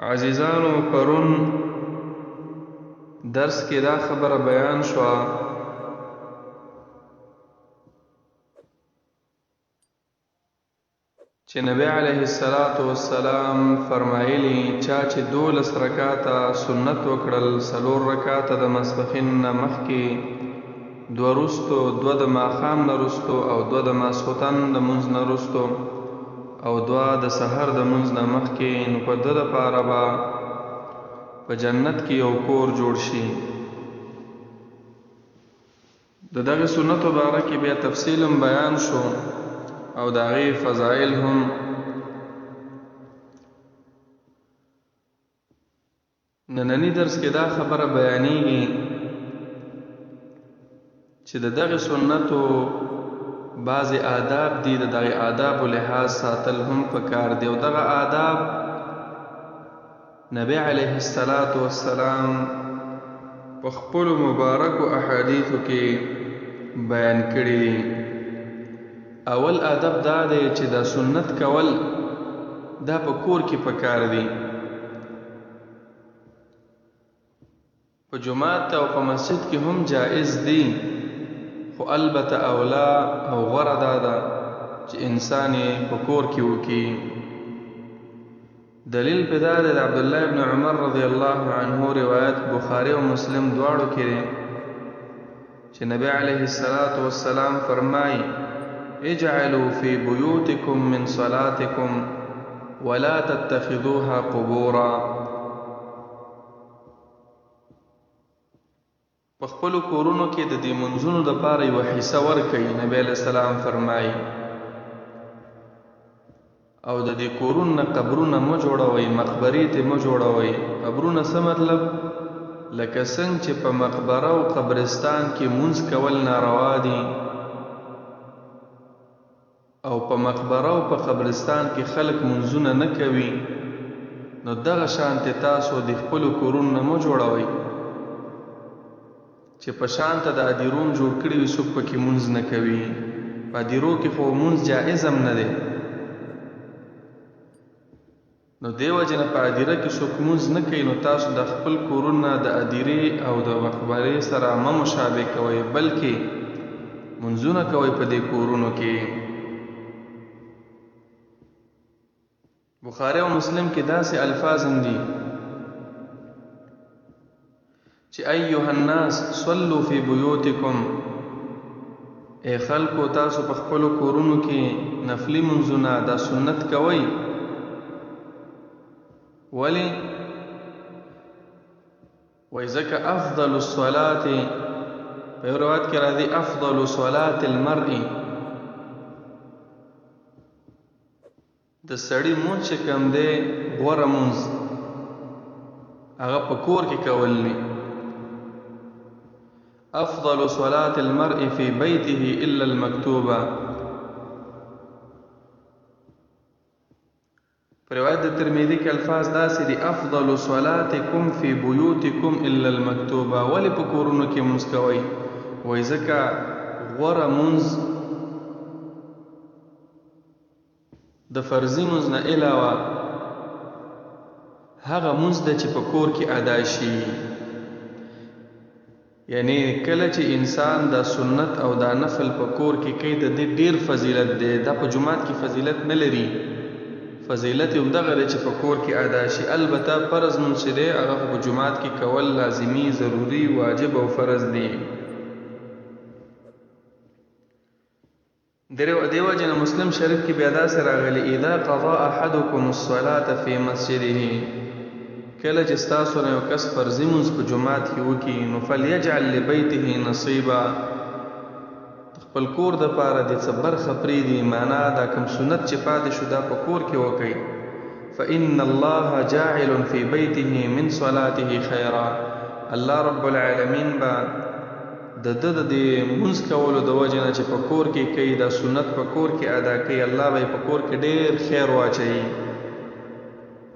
عزیزانو پرون درس کې دا خبره بیان شوه چې نبی علیه السلام فرمایلی چا چې 12 رکعاته سنت وکړل 4 رکعاته د ماسپښین نه مخکې 2 وروستو 2 د ماښام نه وروستو او 2 د ماسخوتن د لمونځ نه وروستو او 2 د سحر د لمونځ نه مخکې نو په ده دپاره به په جنت کې یو کور جوړ شي. د دغې سنتو باره کې بیا تفصیلا بیان شو او د هغې فضایل هم. نننی درس کې دا خبره بیانېږي چې د دغې سنتو بعضې آداب دي، د دغې آدابو لحاظ ساتل هم پکار دی او دغه آداب نبی علیه السلام په خپلو مبارکو احادیثو کې بیان کړي دي. اول ادب دا دی چې دا سنت کول دا په کور کې پکار دي، په جماعت او په مسجد کې هم جائز دي، خو البته اولا او غوره دا ده چې انسان یې په کور کې وکړي. دلیل په دا دی د عبدالله ابن عمر رضی الله عنه روایت بخاری او مسلم دواړو کې دی چې نبی علیه السلام فرمایي اجعلوا في بيوتكم من صلاتكم ولا تتخذوها قبورا. په خپلو کورونو کې د دې منځونو دپاره یوه حصه ورکئ، نبی علیه السلام فرمایي، او د دې کورونو نه قبرونه مه جوړوئ، مقبرې ته مه جوړوئ. قبرونه څه مطلب؟ لکه څنګه چې په مقبره او قبرستان کې مونځ کول ناروا دي او په مقبره او په قبرستان کې خلک منځونه نه کوي، نو دغه شانته تاسو د خپلو کورونو نه مه جوړوئ چې په شانته د ادیروم جوړ کړي وي، څوک پکې مونځ نه کوي. په ادیرو کې خو مونځ جایز هم نه دی، نو دې وجې نه په ادیره کې څوک مونځ نه کوي، نو تاسو د خپل کورونه د ادیرې او د مقبرې سره مه مشابه کوئ، بلکې مونځونه کوئ په دې کورونو کې. بخاری او مسلم کې داسې الفاظ هم دي چې ایها الناس صلوا فی بیوتکم، ای خلکو تاسو په خپلو کورونو کې نفلي منځونه دا سنت کوئ. ولی؟ وایي ځکه افضل الصلاة، په یو روایت کې راځي افضل صلاة المرء، د سړي مونځ چې کوم دی غوره مونځ هغه په کور کې کول دي. افضل صلاة المرء في بيته الا المكتوبه. په روایت د ترمذی کې الفاظ داسې دي افضل صلاتکم فی بیوتکم الا المکتوبه. ولې په کورونو کې مونځ کوئ؟ وایي ځکه غوره مونځ د فرضي مونځ نه علاوه هغه مونځ ده چې په کور کې ادا شي. یعنی کله چې انسان دا سنت او دا نفل په کور کې کوي د دې ډیر فضیلت دی. دا په جماعت کې فضیلت نه لري، فضیلت هم دغه دی چې په کور کې ادا شي. البته فرض مونځ چې دی هغه په جماعت کې کول لازمي، ضروري، واجب او فرض دی. دیو جن مسلم شریف کې بیا داسې راغلی اذا قضا احدکم الصلاة فی مسجده، کله چې ستاسو نه یو کس فرضي مونځ په جماعت کې وکړي نو فلیجعل لبیته نصیبا، خپل کور دپاره د څه برخه پرېږدي، معنا دا کوم سنت چې پاتې شو دا په کور کې وکړئ. فإن الله جاعل فی بیته من صلاته خیرا، الله رب العالمین به د ده د مونځ کولو د وجې نه چې په کور کې کوي، دا سنت په کور کې ادا کوي، الله به یې په کور کې ډېر خیر واچوي.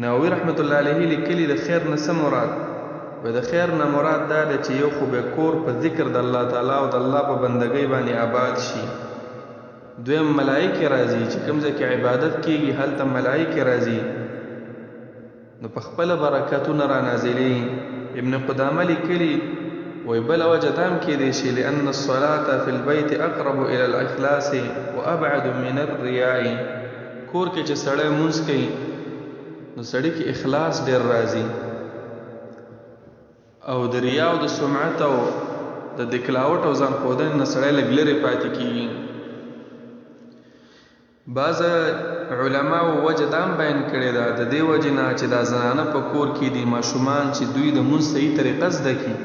نووي رحمت الله علیه لیکلي د خیر نه څه مراد؟ د خیر نه مراد دا ده چې یو خو به کور په ذکر د الله تعالی او د الله په بندګۍ باندې آباد شي، دویم ملائکه راځي چې کوم ځای کې عبادت کیږي هلته ملائکه راځي، نو په خپله برکتونه را نازلي. ابن قدامه لیکلي وی بل وجه دام کېدی شي لأن الصلاة في البيت أقرب إلى الإخلاص وأبعد من الرياء. کور کې چې سړی مونځ کوي نو سړی کې اخلاص ډېر راځي او د ریا او د سمعت او د دکلاوټ او ځان ښودنې نه سړی لږ لرې پاتې کېږي. بعض علماو وجه دام بیان کړې ده د دې وجې نه چې دا زنانه په کور کې دي ماشومان چې دوی د مونځ صحیح طریقه زده کړي.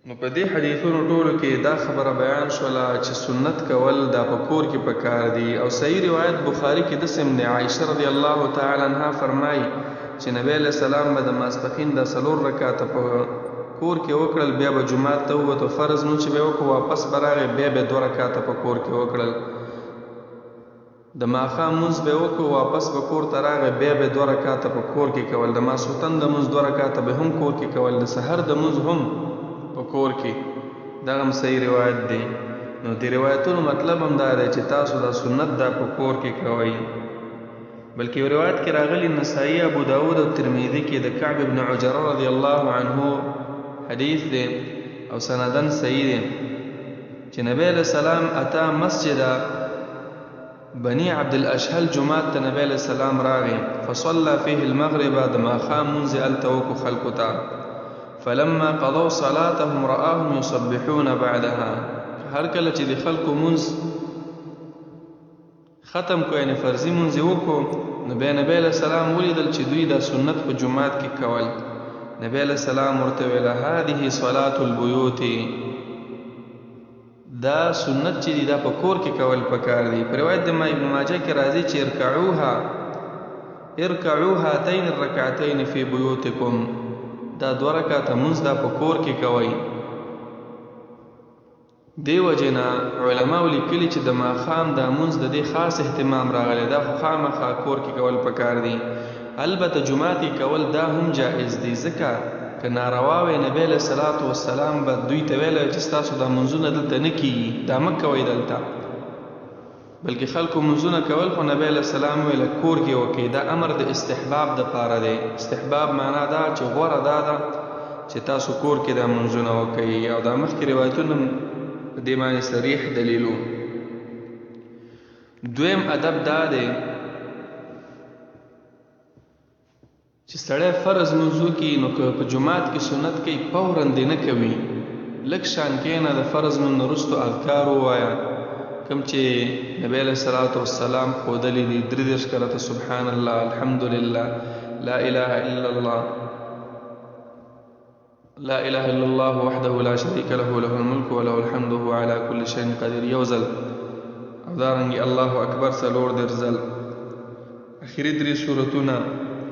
نو په دې حدیثونو ټولو کې دا خبره بیان شوله چې سنت کول دا په کور کې پکار دي. او صحیح روایت بخاری کې داسې ابن عایشه رضی الله تعالی عنها فرمایي چې نبی علیہ السلام به د ماسپښین د 4 رکعاته په کور کې وکړل، بیا به جومات ته ووتو، فرض نو چې به وکړو واپس به راغی، بیا به 2 رکعاته په کور کې وکړل. د ماښام مونځ به وکړو واپس به کور ته راغی، بیا به 2 رکعاته په کور کې کول. د ماسخوتن د مونځ 2 رکعاته به هم کور کې کول، د سحر د مونځ هم په کور کې. دغه هم صحیح روایت دی. نو د روایتونو مطلب هم دا دی چې تاسو دا سنت دا په کور کې کوئ. بلکې یو روایت کې راغلی نسائی، ابو داود او ترمذی کې د کعب بن عجره رضی الله عنه حدیث دی او سندن صحیح دی چې نبی علیہ السلام اتا مسجد بني عبد الاشهل جمعات ته نبی علیہ السلام راغی فصلى فيه المغرب د ماښام مونځ هلته وکړو خلکو ته. فلما قضوا صلاتهم رآهم يصبحون بعدها. هر کله چې د خلکو مونځ ختم کو یعنی فرضي مونځ وکړو نو بیا نبی علیہ السلام ولیدل چې دوی دا سنت په جمعات کې کول. نبی علیہ السلام ورته ویل هذه صلاة البیوت، دا سنت چې دی دا په کور کې کول پکار دی. په روایت د ابن ماجه کې راځي چې ارکعوا هاتین الرکعتین فی بیوتکم، دا 2 رکعاته مونځ دا په کور کې کوي. دیو جنا علماء لیکلي چې د ماښام دا مونځ د دې خاص اهتمام راغلی، دا خو خامخا کور کې کول پکار دی. البته جمعات کول دا هم جائز دی، ځکه که ناروا وي نبی علیہ الصلوۃ والسلام به دوی ته ویل چې تاسو دا منځونه دلته نه کیږي، دا مه کوئ دلته، بلکې خلکو منځونه کول خو نبی علیہ السلام ویل کور کې وکړئ. دا امر د استحباب د پاره دی. استحباب معنا دا چې غوره دا ده چې تاسو کور کې دا منځونه وکړئ. او دا مخکې روایتونه په دې باندې صریح دلیلو. دویم ادب دا دی چې سړی فرض منځو کې نو که په جماعت کې سنت کوي فوراً دې نه کوي، لږ شان کښېنه، د فرض منځ نه وروسته اذکار ووایه کوم چې نبی علیہ الصلوۃ والسلام ښودلي دي. 33 کرته سبحان الله، الحمد لله، لا اله الا الله، لا اله الا الله وحده لا شريك له له الملك وله الحمد وهو على كل شيء قدير یوزل، او دارنګي الله اکبر 4 درزل. اخري 3 سورتونه،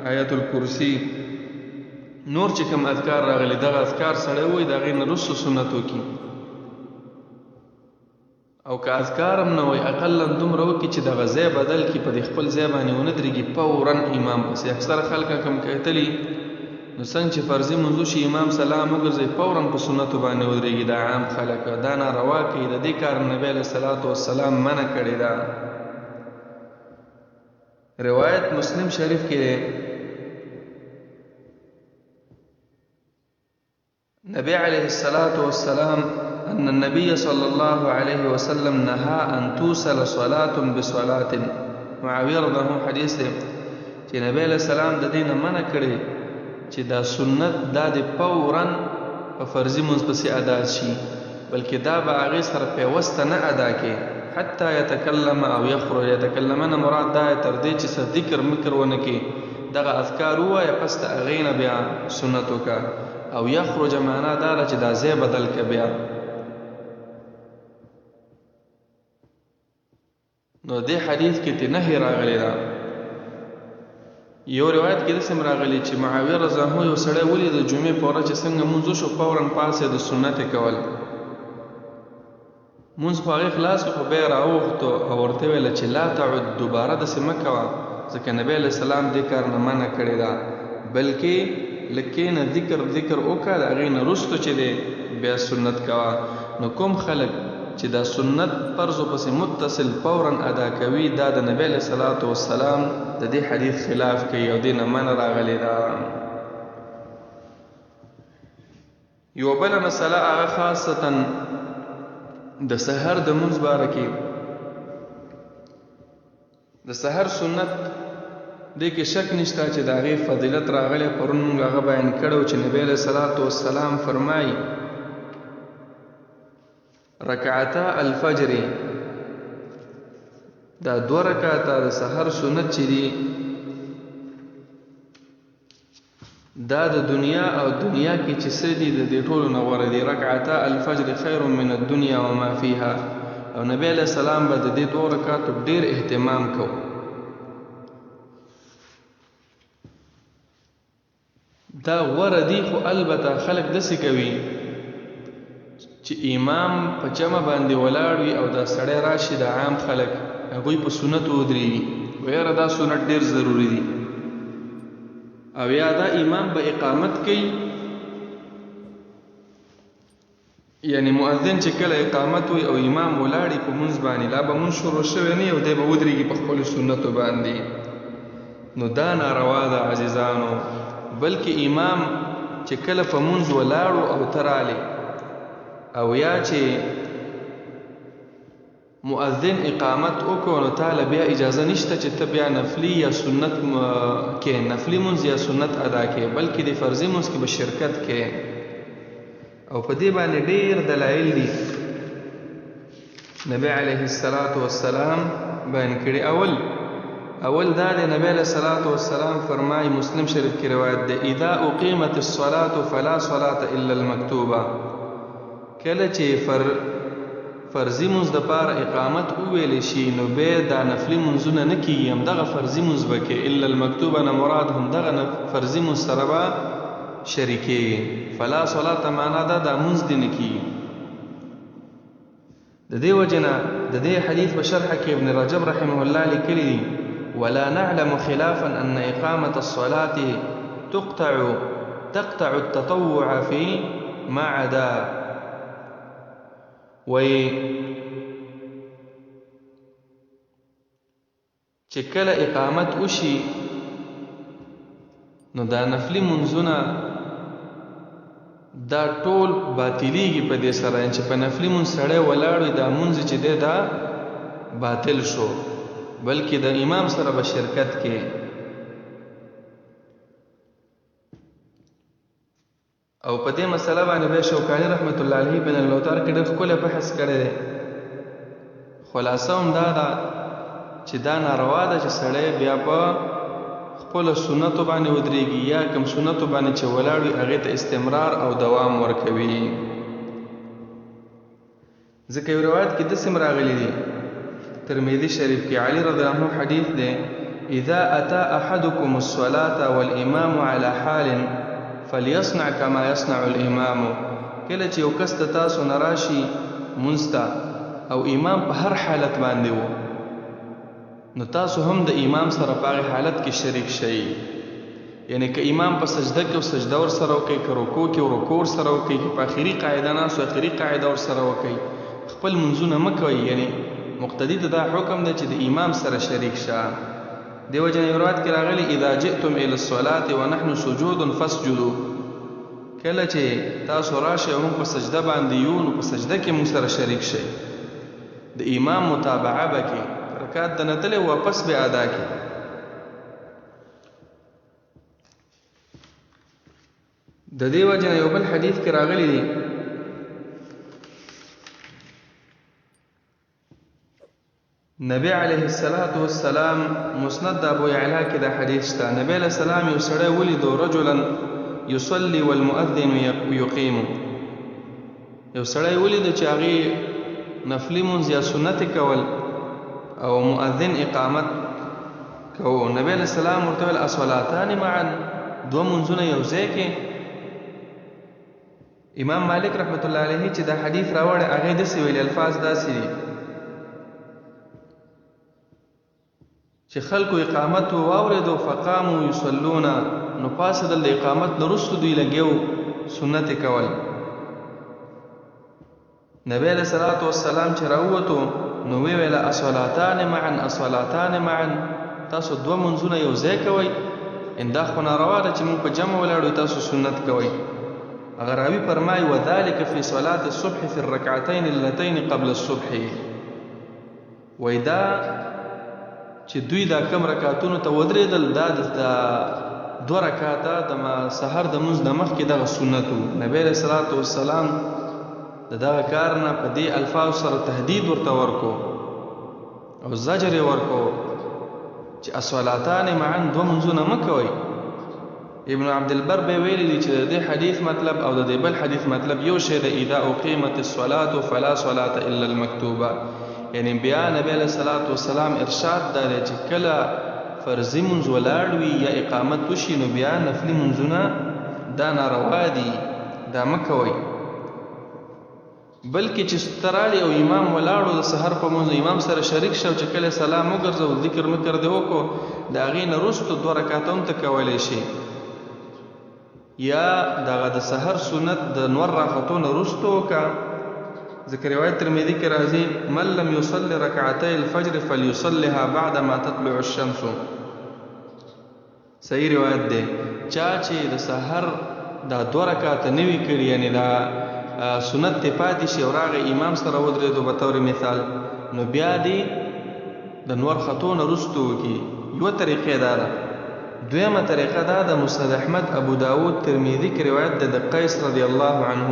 آیت الکرسی، نور چې کوم اذکار راغلي دغه اذکار سره وای دا غي نه رسو سنتو کی. او که اذکار هم نه وای اقلا دومره وکي چې د غزه بدل کی په خپل ځای باندې ونه درېږي فورا امام پسې. اکثر خلک کم کتلی نو څنګه چې فرضي منځو شي امام سلام وګرځي فورا په سنتو باندې ودرېږي. دا عام خلک دا ناروا کوي، د دې کار نبی علیہ الصلوۃ والسلام منع کړی دا. روایت مسلم شریف کې نبی علیہ الصلاة والسلام ان النبي صلی الله علیه وسلم نهى ان توصل صلاة بصلاة. معاویه رضی الله عنه حدیث دی چې نبی علیہ السلام د دینه منع کړي چې دا سنت دا د فورا په فرضي منځ پسې ادا شي، بلکې دا به هغې سره پیوسته نه ادا کې حتی یتکلم او یخرج. یتکلمنه مراد دا تر دې چې څه ذکر مکر ونه کې دغه اذکار ووایه پس د هغې نه بیا سنت وکړه. او یخرج معنا دا چې دا ځای بدل که بیا. نو دې حدیث کې ته نهي راغلی ده. یو روایت کې داسې راغلی چې معاویه رضی الله عنه یو سړی ولید د جمعې په ورځ چې څنګه مونځ شو فورا پاسې د سنت کول. مونځ خو هغې خلاص خو بیا یې راوغوښتو او ورته ویله چې لا تعد، دوباره داسې مه کوه، ځکه نبی علیہ السلام دې کار نه منع کړې ده، بلکې لکېنه ذکر وکړه، د هغې نه وروسته چې دی بیا سنت کوه. نو کوم خلک چې دا سنت فرض پسې متصل فورا ادا کوي دا د نبی علیه الصلاة والسلام د دې حدیث خلاف کوي او دې نه منع راغلی ده. یو بله مسله هغه خاصتا د سحر د مونځ باره کې د سحر سنت دې کې شک نشته چې د هغې فضیلت راغلی. پرون مونږ هغه بیان کړی چې نبی علیه الصلاة والسلام فرمایي رکعتا الفجر دا 2 رکعاته د سحر سنت چې دي دا د دنیا او دنیا کې چې څه دي د دې ټولو نه غوره دي. رکعتا الفجر خیر من الدنیا وما فیها. او نبی علیہ السلام به د دې 2 رکعاتو ډیر اهتمام کو. دا غوره دي خو البته خلک داسې کوي چې امام په جمع باندې ولاړ وي او دا سړی راشي د عام خلک هغوی په سنتو ودرېږي ویره دا سنت ډیر ضروری دي. او یا دا امام به اقامت کوي یعنی مؤذن چې کله اقامت وي او امام ولاړی په مونځ باندې لا به مونځ شروع شوی نه او دی به ودرېږي په خپلو سنتو باندې. نو دا ناروا ده عزیزانو. بلکې امام چې کله په مونځ ولاړو او ته رالې او یا چې مؤذن اقامت وکړو نو تعالی بیا اجازه نشته چې ته بیا نفلی یا سنت کې نفلی مونځ یا سنت ادا کې بلکې د فرضي مونځ کې به شرکت کې. او په دې باندې ډېر دلایل دي نبی علیه الصلاة والسلام بیان کړي. اول دا د نبی علیه الصلاة والسلام فرمای مسلم شریف کې روایت ده اذا اقیمت الصلاة فلا صلاة الا المکتوبه. کله چې فرضي مونځ دپاره اقامت وویل شي نو بیا دا نفلي مونځونه نه کېږي همدغه فرضي مونځ به کې الا المکتوبه نه مراد همدغه فرضي مونځ سره به شریکېږي. فلا صلاة معنا ده دا مونځ دې نه کېږي. د دې وجه نه د دې حدیث په شرحه کې ابن رجب رحمه الله لیکلي دي ولا نعلم خلافا ان اقامة الصلاة تقطع التطوع في ما عدا. وی چې کله اقامت وشي نو دا نفلی منځونه دا ټول باطلیږي په دې سره چې په نفلی منځ سړی ولاړ وي دا منځ چې دی دا باطل شو بلکې د امام سره به شرکت کې. او په دې مسله باندې به شوکانی رحمت الله علیه بن الاوتار کې ډېر ښکلی بحث کړی دی. خلاصه هم دا ده چې دا ناروا ده چې سړی بیا په خپلو سنتو باندې ودرېږي یا کوم سنتو باندې چې ولاړ وي هغې ته استمرار او دوام ورکوي. ځکه یو روایت کې داسې هم راغلی دی ترمذي شریف کې علی رضی الله عنه حدیث دی اذا اتى احدكم الصلاة والامام على حال فليصنع كما يصنع الامام. کله چې یو کس ته تاسو نه راشي مونځ ته او امام په هر حالت باندې و نو تاسو هم د امام سره په هغې حالت کې شریک شئ. یعنی که امام په سجده کې سجده ورسره وکړئ که رکوع کې رکوع ورسره وکړئ که په آخري قاعده ناستو آخري قاعده ورسره وکړئ خپل منځونه مه کوئ. یعنی مقتدي ته دا حکم دی چې د امام سره شریک شه. دیو جن روایت کې راغلی اذا جئتم الى الصلاه ونحن سجود فاسجدوا. کله چې تاسو راشئ او موږ په سجده باندې یو نو په سجده کې موږ سره شریک شئ. د امام متابعه به کې رکعت د نتلې واپس به ادا کې. د دې وجه یو بل حدیث کې راغلی دی نبی علیه الصلاة والسلام مسند ابو یعلا کې دا حدیث شته. نبی علیه السلام یو سړی ولیدو رجلا یصلي والمؤذن یقیم. یو سړی ولیدو چې هغې نفلي مونځ یا سنت کول او مؤذن اقامت کو. نبی علیه السلام ورته ویل الصلاتان معا دوه مونځونه یو ځای کې. امام مالک رحمت الله علیه چې دا حدیث راوړی هغې داسې ویلي الفاظ داسې دي چې خلکو اقامت واوریدو فقاموا یصلون نو پاسېدل د اقامت نه وروسته دوی لګیو سنت کول. نبی علیہ الصلوۃ والسلام چې راووتو نو وی ویل الصلاتان معا الصلاتان معا، تاسو دوه منځونه یو ځای کوئ، ان دا خو ناروا ده چې موږ په جمع ولاړو تاسو سنت کوئ. هغه راوي فرمایي وذلك في صلاة الصبح في الركعتين اللتين قبل الصبح، وای دا چې دوی دا کم رکعتونو ته ودرېدل دا د 2 رکعاته د سحر د منځ نه مخکې دغه سنت و. نبی علیہ الصلوۃ والسلام د دغه کار نه په دې الفاظ سره تهدید ورته ورکو او زجر یې ورکو چې الصلاتان معا دوه منځونه مه کوئ. ابن عبد البر به ویلي دي چې د دې حدیث مطلب او د دې بل حدیث مطلب یو شی د اذا اقیمت الصلاة فلا صلاة الا المکتوبه، یعنی بیا نبی علیہ الصلوۃ والسلام ارشاد دی چې کله فرضي منځ ولاړ وي یا اقامت وشي نو بیا نفلي منځونه دا ناروا دي، دا مه کوئ. بلکې چې سترالی او امام ولاړو د سحر په منځ امام سره شریک شو چې کله سلام وګرځو ذکر مکر دی وکړو د هغې نه وروسته 2 رکعاته هم ته کولی شي، یا دغه د سحر سنت د نور راختو نه وروسته وکړه. ځکه روایت ترمذي کې راځي من لم يصلي رکعتي الفجر فليصلها بعد ما تطلع الشمس، صحیح روایت دی. چا چې د سحر دا 2 رکعاته نه وي کړي، یعنی دا سنت ته پاتې شي او راغی امام سره ودرېدو به طور مثال، نو بیا دی د نور خطو نه وروسته وکړي. یوه طریقې دا ده. دویمه طریقه دا د مسند احمد ابو داود ترمذي کې روایت ده د قیس رضی الله عنه،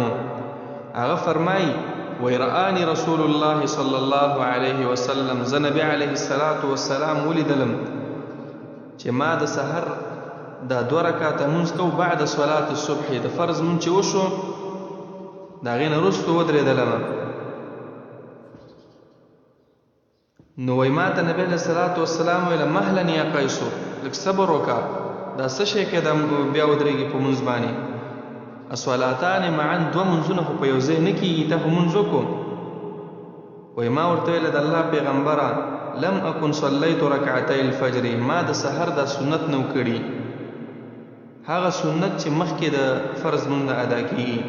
هغه فرمایي وی رآني رسول الله صلی الله علیه وسلم، زه نبی علیه الصلاة والسلام ولیدلم چې ما د سحر دا 2 رکعاته مونځ کو بعد صلاة الصبح، د فرض مونځ چې وشو د هغې نه وروسته ودرېدلم. نو وایي ما ته نبي علیه الصلاة والسلام ویله مهلا یا قیسو، لږ صبر وکړه، دا څه شی کې دا بیا ودرېږي په مونځ باندې. الصلاتان معا 2 منځونه خو په یو ځای نه کېږي، ته خو مونځ وکړو. وایي ما ورته ویله د الله پیغمبره لم اکن صلیت رکعتي الفجر، ما د سحر دا سنت نو کړي، هغه سنت چې مخکې د فرض مونځ نه ادا کېږي.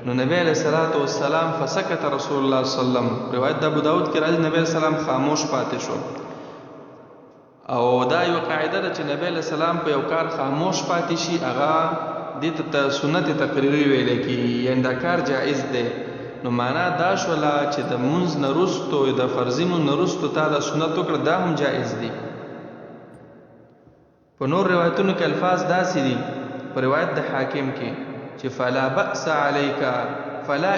نو نبی علیہ الصلوۃ والسلام فسکت رسول الله صلی الله علیه وسلم، روایت د ابو داود کې راځي نبی علیہ السلام خاموش پاتې شو. او دا یو قاعده ده چې نبی علیہ السلام په یو کار خاموش پاتې شي هغه دې ته سنت تقریری ویل کېږي، یعنی دا کار جایز دی. نو معنا دا شوله چې د منځ نه وروسته د فرضي منځ نه وروسته تا دا سنت وکړه دا هم جایز دی. په نور روایتونو کې الفاظ داسې دي، په روایت د حاکم کې چې فلا بأس عليك فلا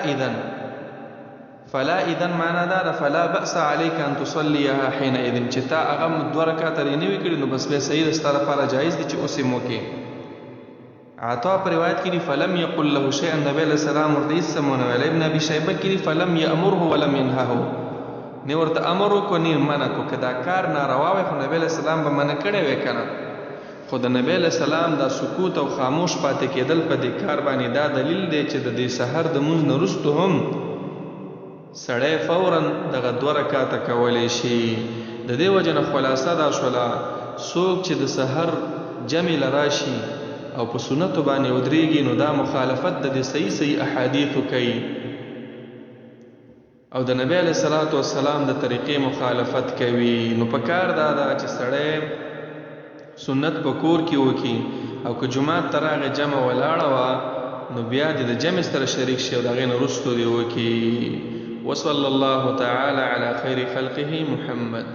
اذن معنا دا فلا بأس عليك ان تصليها حينئذ، چې تا هغه 2 رکعاته نه وي کړي نو بس به صحیح د ستاره لپاره جایز دي چې اوس یې موکې. عطا په روایت کې فلم يقل له شيئا، نبی علیہ السلام ورته هیڅ ونه ویل. ابن ابي شیبه کې فلم يأمره ولم ينهه، نه ورته امر وکړو نه منع کړو. که دا کار ناروا وي خو نبی علیہ السلام به منع کړی وی کنه، خو د نبی علیہ السلام دا سکوت او خاموش پاتې کېدل په دې کار باندې دا دلیل دی چې د دې سحر د مونځ نه وروسته هم سړی فورا دغه 2 رکعاته کولی شي. د دې وجه نه خلاصه دا شوله څوک چې د سحر جمع له راشي او په سنتو باندې ودرېږي نو دا مخالفت د دې صحیح احادیثو کوي او د نبی علیہ الصلوۃ والسلام د طریقې مخالفت کوي. نو په کار دا ده چې سړی سنت په کور کې وکړي، او که جمعات ته راغی جمع ولاړه وه نو بیا دې د جمع سره شریک شي او د هغې نه وروسته دې وکړي. وصلی الله تعالی علی خیر خلقه محمد.